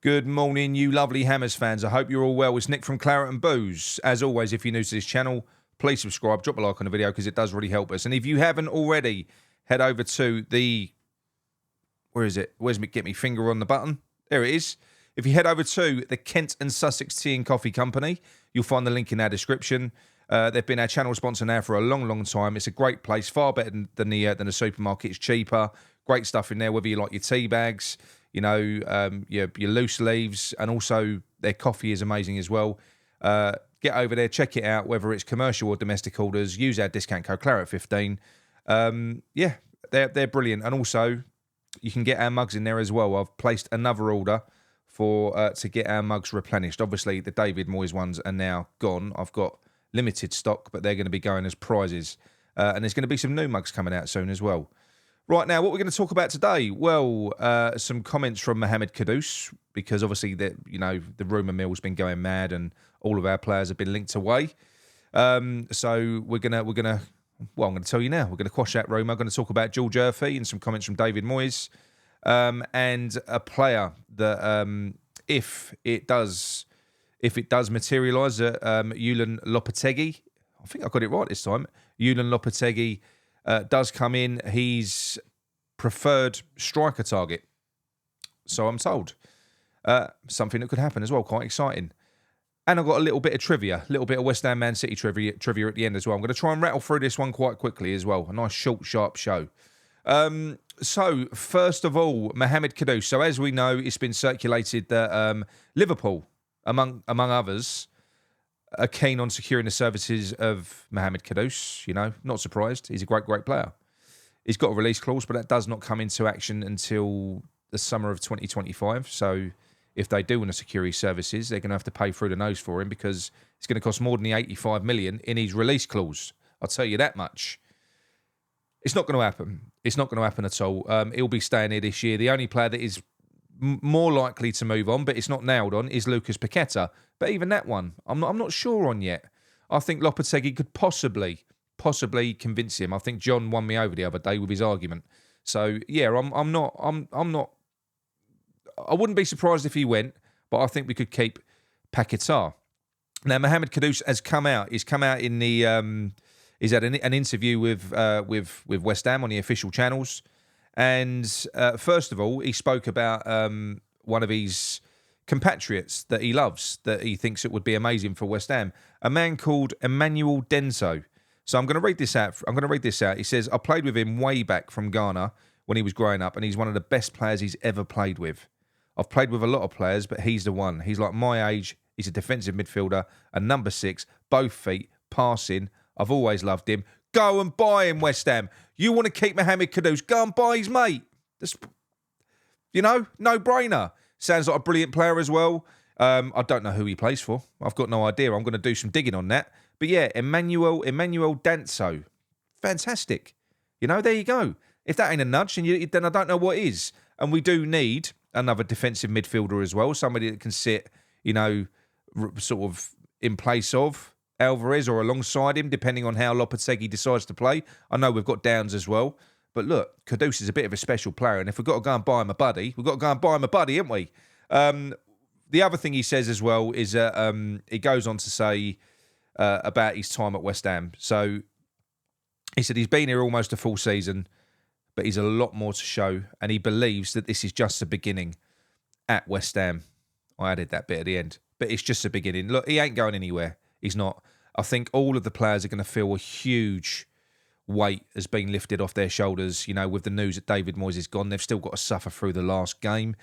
Good morning, you lovely Hammers fans. I hope you're all well. It's Nick from Claret and Booze. As always, if you're new to this channel, please subscribe, drop a like on the video because it does really help us. And if you haven't already, head over to the... Where is it? Where's me? Get me finger on the button. There it is. If you head over to the Kent and Sussex Tea and Coffee Company, you'll find the link in our description. They've been our channel sponsor now for a long, long time. It's a great place, far better than the supermarket. It's cheaper. Great stuff in there, whether you like your tea bags, you know, your loose leaves, and also their coffee is amazing as well. Get over there, check it out, whether it's commercial or domestic orders. Use our discount code Claret15. Yeah, they're brilliant. And also, you can get our mugs in there as well. I've placed another order for to get our mugs replenished. Obviously, the David Moyes ones are now gone. I've got limited stock, but they're going to be going as prizes. And there's going to be some new mugs coming out soon as well. Right now, what we're going to talk about today? Well, some comments from Mohamed Kudus, because obviously the rumour mill's been going mad, and all of our players have been linked away. So I'm going to tell you now. We're going to quash that rumour. I'm going to talk about George Urphy and some comments from David Moyes, and a player that if it does materialise, Julian Lopetegui. I think I got it right this time. Julian Lopetegui. Does come in, he's preferred striker target. So I'm told. Something that could happen as well, quite exciting. And I've got a little bit of trivia, a little bit of West Ham Man City trivia at the end as well. I'm going to try and rattle through this one quite quickly as well. A nice, short, sharp show. So, first of all, Mohamed Kudus. So, as we know, it's been circulated that Liverpool, among others, are keen on securing the services of Mohamed Kudus. You know, not surprised. He's a great, great player. He's got a release clause, but that does not come into action until the summer of 2025. So if they do want to secure his services, they're going to have to pay through the nose for him because it's going to cost more than the 85 million in his release clause. I'll tell you that much. It's not going to happen. It's not going to happen at all. He'll be staying here this year. The only player that is more likely to move on, but it's not nailed on, is Lucas Paqueta. But even that one, I'm not sure on yet. I think Lopetegui could possibly convince him. I think John won me over the other day with his argument. So yeah, I'm not. I wouldn't be surprised if he went, but I think we could keep Paqueta. Now Mohamed Kudus has come out. He's come out in the. He's had an interview with West Ham on the official channels. And first of all, he spoke about one of his compatriots that he loves, that he thinks it would be amazing for West Ham, a man called Emmanuel Denso. So I'm going to read this out. He says, I played with him way back from Ghana when he was growing up, and he's one of the best players he's ever played with. I've played with a lot of players, but he's the one. He's like my age. He's a defensive midfielder, a number 6, both feet, passing. I've always loved him. Go and buy him, West Ham. You want to keep Mohamed Kudus? Go and buy his mate. That's, no-brainer. Sounds like a brilliant player as well. I don't know who he plays for. I've got no idea. I'm going to do some digging on that. But yeah, Emmanuel Danso. Fantastic. There you go. If that ain't a nudge, then I don't know what is. And we do need another defensive midfielder as well. Somebody that can sit, sort of in place of Alvarez or alongside him, depending on how Lopetegui decides to play. I know we've got Downs as well. But look, Kudus is a bit of a special player. And if we've got to go and buy him a buddy, we've got to go and buy him a buddy, haven't we? The other thing he says as well is he goes on to say about his time at West Ham. So he said he's been here almost a full season, but he's a lot more to show. And he believes that this is just the beginning at West Ham. I added that bit at the end. But it's just the beginning. Look, he ain't going anywhere. He's not. I think all of the players are going to feel a huge weight has been lifted off their shoulders. With the news that David Moyes is gone, they've still got to suffer through the last game.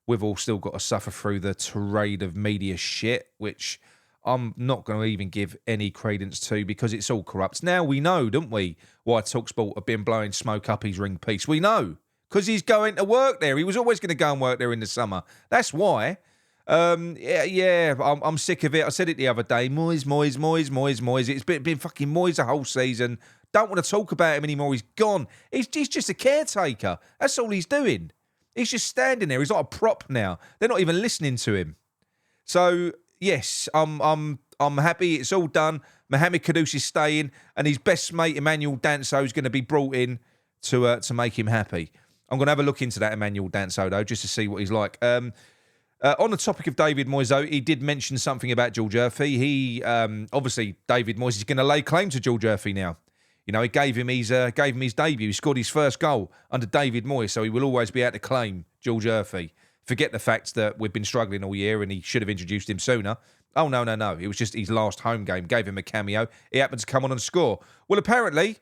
We've all still got to suffer through the tirade of media shit, which I'm not going to even give any credence to because it's all corrupt. Now we know, don't we, why TalkSport have been blowing smoke up his ring piece. We know, because he's going to work there. He was always going to go and work there in the summer. That's why. I'm sick of it. I said it the other day. Moyes. It's been fucking Moyes the whole season. Don't want to talk about him anymore. He's gone. He's just a caretaker. That's all he's doing. He's just standing there. He's like a prop now. They're not even listening to him. So yes, I'm happy. It's all done. Mohamed Kudus is staying, and his best mate Emmanuel Danso is going to be brought in to make him happy. I'm going to have a look into that Emmanuel Danso though, just to see what he's like. On the topic of David Moyes, though, he did mention something about George Urphy. He obviously David Moyes is going to lay claim to George Urphy now. You know, he gave him his debut. He scored his first goal under David Moyes, so he will always be able to claim George Urphy. Forget the fact that we've been struggling all year and he should have introduced him sooner. Oh, no. It was just his last home game. Gave him a cameo. He happened to come on and score. Well, apparently,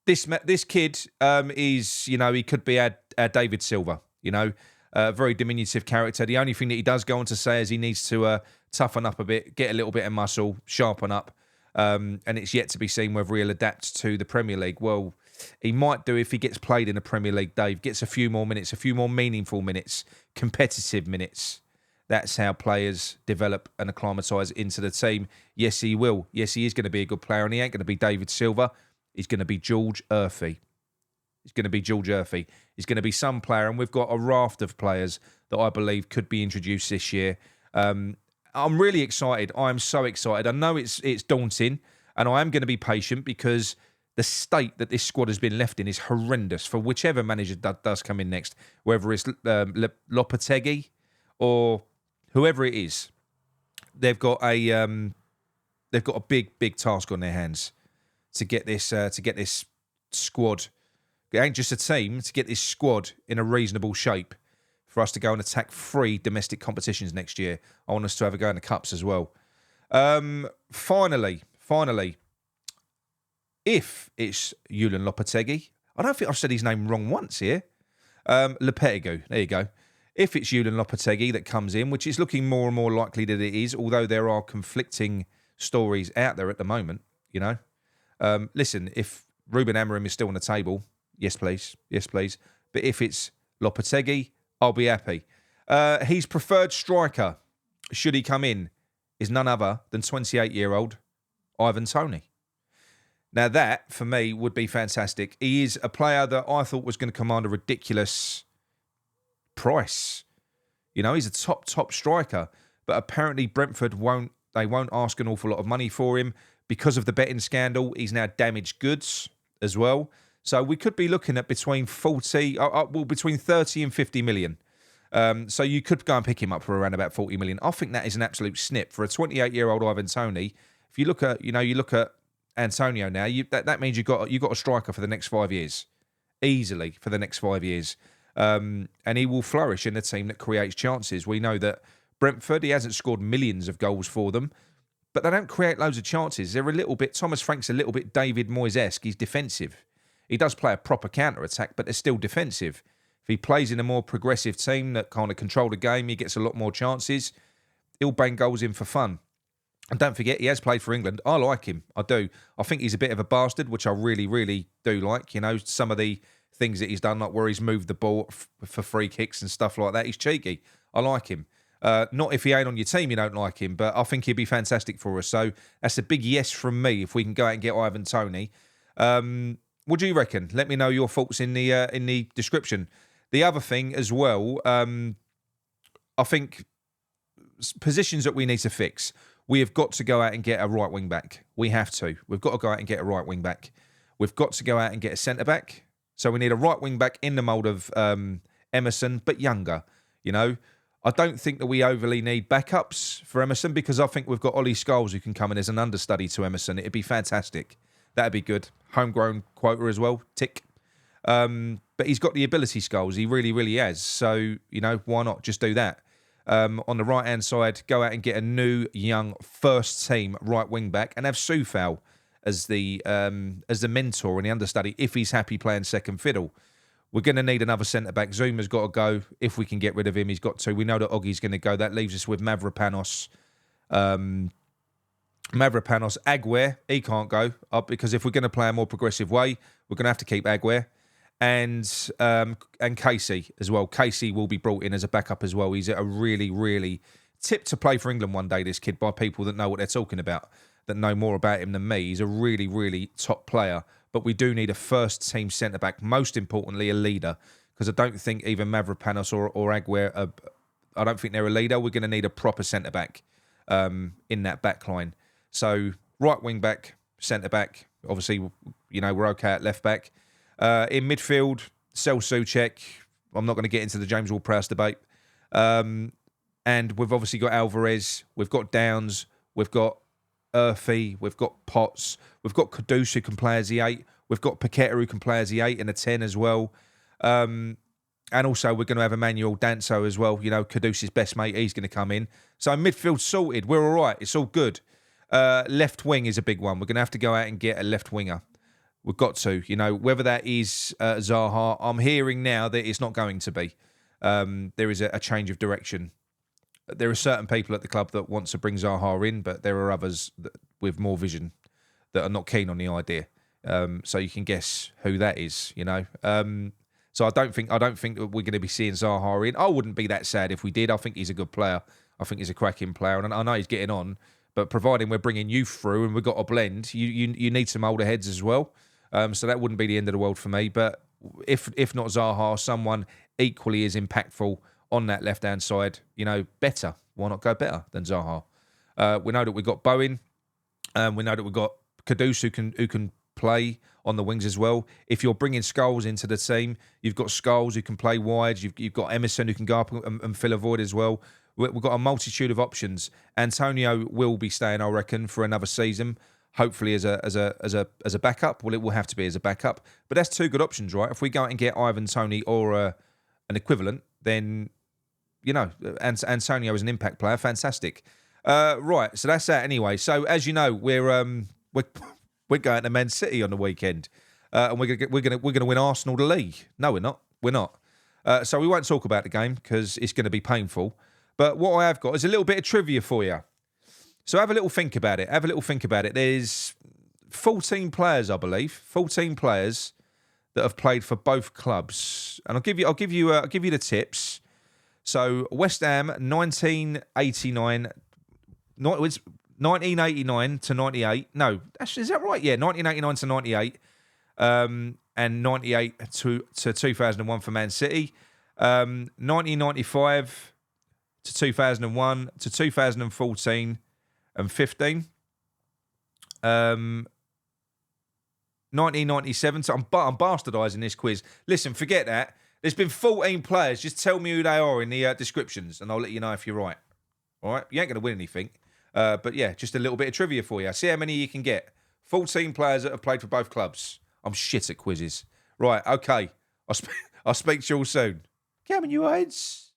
this kid is, you know, he could be our David Silva, you know. Very diminutive character. The only thing that he does go on to say is he needs to toughen up a bit, get a little bit of muscle, sharpen up. And it's yet to be seen whether he'll adapt to the Premier League. Well, he might do if he gets played in the Premier League, Dave. Gets a few more minutes, a few more meaningful minutes, competitive minutes. That's how players develop and acclimatise into the team. Yes, he will. Yes, he is going to be a good player, and he ain't going to be David Silva. He's going to be George Urphy. He's going to be some player, and we've got a raft of players that I believe could be introduced this year. I'm really excited. I am so excited. I know it's daunting, and I am going to be patient because the state that this squad has been left in is horrendous for whichever manager does come in next, whether it's Lopetegui or whoever it is. They've got a big task on their hands to get this squad. It ain't just a team, to get this squad in a reasonable shape for us to go and attack 3 domestic competitions next year. I want us to have a go in the Cups as well. Finally, if it's Julian Lopetegui, I don't think I've said his name wrong once here. Lopetegui, there you go. If it's Julian Lopetegui that comes in, which is looking more and more likely that it is, although there are conflicting stories out there at the moment, you know. Listen, if Ruben Amorim is still on the table, yes, please. But if it's Lopetegui, I'll be happy. His preferred striker, should he come in, is none other than 28-year-old Ivan Toney. Now that, for me, would be fantastic. He is a player that I thought was going to command a ridiculous price. You know, he's a top striker. But apparently Brentford won't ask an awful lot of money for him. Because of the betting scandal, he's now damaged goods as well. So we could be looking at between 30 and 50 million. So you could go and pick him up for around about 40 million. I think that is an absolute snip for a 28-year-old Ivan Toney. If you look at Antonio now, that means you got a striker for the next 5 years, easily for the next 5 years, and he will flourish in a team that creates chances. We know that Brentford, he hasn't scored millions of goals for them, but they don't create loads of chances. They're a little bit, Thomas Frank's a little bit David Moyes-esque. He's defensive. He does play a proper counter-attack, but they're still defensive. If he plays in a more progressive team that kind of control the game, he gets a lot more chances. He'll bang goals in for fun. And don't forget, he has played for England. I like him. I do. I think he's a bit of a bastard, which I really, really do like. You know, some of the things that he's done, like where he's moved the ball for free kicks and stuff like that. He's cheeky. I like him. Not if he ain't on your team, you don't like him, but I think he'd be fantastic for us. So that's a big yes from me if we can go out and get Ivan Toney. What do you reckon? Let me know your thoughts in the description. The other thing as well, I think positions that we need to fix. We have got to go out and get a right wing back. We have to. We've got to go out and get a right wing back. We've got to go out and get a centre back. So we need a right wing back in the mould of Emerson, but younger. You know, I don't think that we overly need backups for Emerson because I think we've got Ollie Scholes who can come in as an understudy to Emerson. It'd be fantastic. That'd be good. Homegrown quota as well. Tick. But he's got the ability, Scholes. He really, really has. So, you know, why not just do that? On the right-hand side, go out and get a new, young, first-team right wing-back and have Soufal as the mentor and the understudy if he's happy playing second fiddle. We're going to need another centre-back. Zuma's got to go. If we can get rid of him, he's got to. We know that Oggy's going to go. That leaves us with Mavropanos. Aguerd, he can't go because if we're going to play a more progressive way, we're going to have to keep Aguerd. And Casey as well. Casey will be brought in as a backup as well. He's a really, really tipped to play for England one day, this kid, by people that know what they're talking about, that know more about him than me. He's a really, really top player. But we do need a first-team centre-back, most importantly, a leader, because I don't think either Mavropanos or Aguerd, I don't think they're a leader. We're going to need a proper centre-back in that back line. So right wing-back, centre-back. Obviously, you know, we're okay at left-back. In midfield, Sel Soucek. I'm not going to get into the James Ward-Prowse debate. And we've obviously got Alvarez, we've got Downs, we've got Earthy, we've got Potts, we've got Kudus who can play as the 8, we've got Paqueta who can play as the 8 and a 10 as well. And also we're going to have Emmanuel Danso as well. You know, Kudus' best mate, he's going to come in. So midfield sorted. We're all right. It's all good. Left wing is a big one. We're going to have to go out and get a left winger. We've got to. You know, whether that is Zaha, I'm hearing now that it's not going to be. There is a change of direction. There are certain people at the club that want to bring Zaha in, but there are others with more vision that are not keen on the idea. So you can guess who that is, you know. So I don't think that we're going to be seeing Zaha in. I wouldn't be that sad if we did. I think he's a good player. I think he's a cracking player, and I know he's getting on. But providing we're bringing youth through and we've got a blend, you need some older heads as well. So that wouldn't be the end of the world for me. But if not Zaha, someone equally as impactful on that left-hand side, you know, better. Why not go better than Zaha? We know that we've got Bowen. We know that we've got Kudus who can play on the wings as well. If you're bringing Scholes into the team, you've got Scholes who can play wide. You've got Emerson who can go up and fill a void as well. We've got a multitude of options. Antonio will be staying, I reckon, for another season. Hopefully as a backup. Well, it will have to be as a backup. But that's two good options, right? If we go out and get Ivan Toney or an equivalent, then you know, Antonio is an impact player. Fantastic. Right, so that's that anyway. So as you know, we're going to Man City on the weekend, and we're gonna win Arsenal the league. No, we're not. We're not. So we won't talk about the game because it's going to be painful. But what I have got is a little bit of trivia for you. So have a little think about it. There's 14 players, I believe, 14 players that have played for both clubs, and I'll give you the tips. So West Ham 1989 to 98. No, actually, is that right? Yeah, 1989 to 98, and 98 to 2001 for Man City. 1995 to 2001 to 2014 and 15. 1997. So I'm bastardising this quiz. Listen, forget that. There's been 14 players. Just tell me who they are in the descriptions, and I'll let you know if you're right. All right? You ain't going to win anything. But yeah, just a little bit of trivia for you. See how many you can get. 14 players that have played for both clubs. I'm shit at quizzes. Right, okay. I'll speak to you all soon. Come on, you heads.